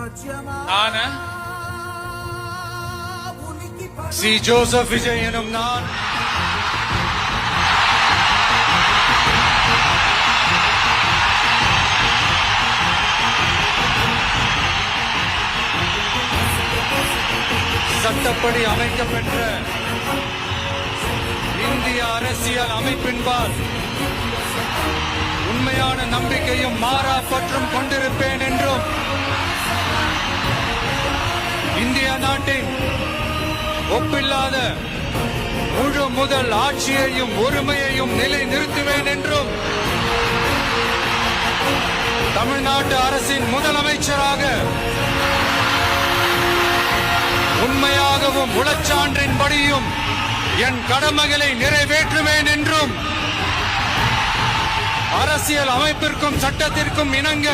நான் C Joseph Vijay எனும் நான் சட்டப்படி அமைக்கப்பெற்ற இந்திய அரசியல் அமைப்பின்பால் உண்மையான நம்பிக்கையும் மாறா பற்றும் கொண்டிருப்பேன் என்றும் இந்திய நாட்டின் ஒப்பில்லாத முழு முதல் ஆட்சியையும் ஒருமையையும் நிலை நிறுத்துவேன் என்றும் தமிழ்நாட்டு அரசின் முதலமைச்சராக உண்மையாகவும் உளச்சான்றின்படியும் என் கடமைகளை நிறைவேற்றுவேன் என்றும் அரசியல் அமைப்பிற்கும் சட்டத்திற்கும் இணங்க